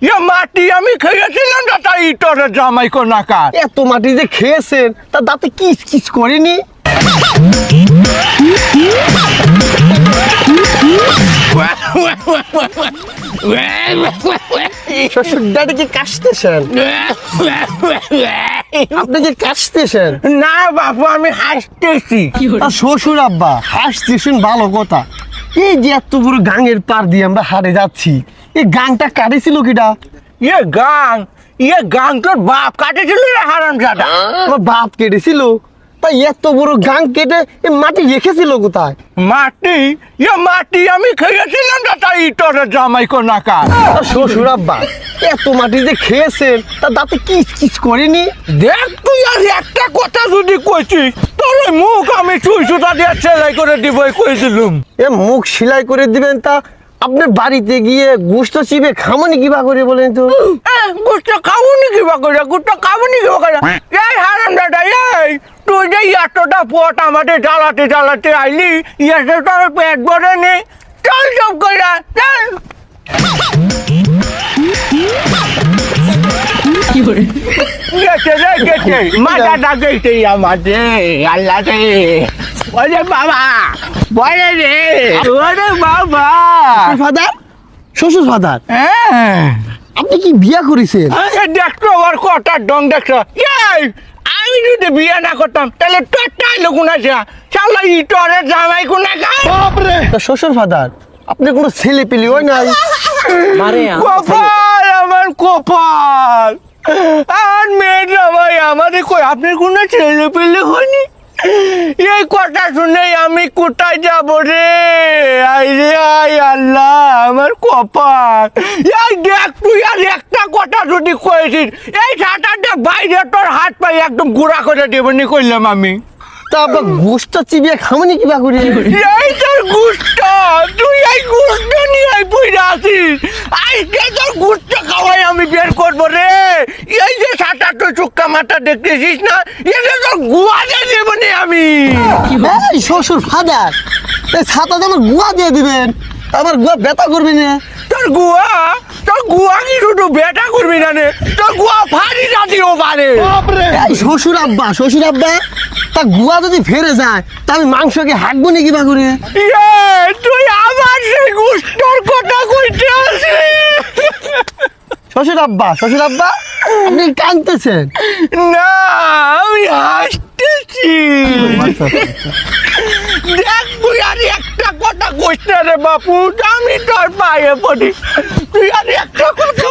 এ মাটি আমি খেয়েছিলাম না, তাই ইটরে জামাই কোনাকার। এত মাটি যে খেয়েছেন তা দাঁতে কিস কিস করেনি? শ্বশুর ডাডি কি কাশতেছেন? আপনি কি কাশতেছেন? না বাপু, আমি হাসতেছি। শ্বশুর আব্বা হাসতেছেন ভালো কথা। এই যে এত বড় গাঙের পার দিয়ে আমরা হারে যাচ্ছি, এই গাংটা কাটেছিল কিটা? এ গাং তোর বাপ কাটেছিল রে হারামজাদা। আমার বাপ কেটেছিল? তাই এত বড় গাং কেটে এই মাটি রেখেছিল কোথায়? মাটি আমি খেয়েছিলাম না, তাই ইটরে জামাই কোনাকার। শ্বশুর আব্বা এত মাটি যে খেয়েছেন তা দাঁতে কিস কিস করেনি? দেখ তুই আর একটা কথা যদি কইছিস, তোর ওই মুখ আমি চুই সুতা দিয়ে সেলাই করে দিব কই দিলুম। এ মুখ সেলাই করে দিবেন তা আপনি বাড়িতে গিয়ে গোস্ত চিবে খামনি কিবা করে বলেন তো? গুস্ত খাবনি কিবা করে, গুস্ত খাবনি কিবা করে। এই হারামজাদা, এই তুই যে এতটা পট আমাদের জ্বালাতে আইলি, এসে তোর পেট ভরে নে। চল সব কইরা চল। গেছে মাথাটা গেছে আমাদের। আল্লাহ রে, ওরে বাবা, বলে রে, ওরে বাবা। ফাদার, শ্বশুর ফাদার, হ্যাঁ, আপনি কি বিয়া করেছেন? দেখছো ওর কটার ডং দেখছো? এই আমি যদি বিয়ে না করতাম তাহলে তোর টাইলো কোনা যা চালা ইটরে জামাই কোনা গা। তা শ্বশুর ফাদার, আপনি কোনো ছেলে পেলে হয় নাই? কপাল আমার কপাল, আর মেয়ে জামাই আমাদের কই আপনার কোনো ছেলে পেলে হয়নি? এই কথা শুনে আমি কোথায় যাব রে? আই রে আই আল্লাহ, আমার কপাল। এই দেখ তুই আর একটা কথা যদি কয়েছিস, এই সাঁতারটা বাইরে তোর হাত পায়ে একদম গুঁড়া করে দেবনি কইলাম আমি। তা আপনার গোস্ত চিবিয়ে খামনি কিবা করে? এই তোর গুষ্ট, তুই এই গুষ্ট নিয়ে পইরা আছিস। আজকে তোর গুষ্ট খাওয়াই আমি বের করবো রে। এই যে সাঁতার তো চুক্কা মাথা দেখতেছিস না, এটা তোর গুয়া দিয়ে দেবনি আমি। এই শ্বশুর ফাদার, এই ছাতা তো আমার গুয়া দিয়ে দিবেন, আমার গুয়া ব্যথা করবে না? তোর গুয়া কি শুধু বেটা করবি না রে, তোর গুয়া ফাড়ি জাতীয় পারে। এই শ্বশুর আব্বা, তা গুয়া যদি ফেরে যায় তা আমি মাংসকে হাঁটবো না কিবা করে? তুই আবার সেই গুষ্টর কথা কইতে আছিস? শ্বশুর আব্বা, আপনি কাঁদতেছেন? না, আমি হাসতেছি। দেখ তুই আর একটা কথা কইস না রে বাপু, আমি তোর পায়ে পড়ি। তুই আর একটা কথা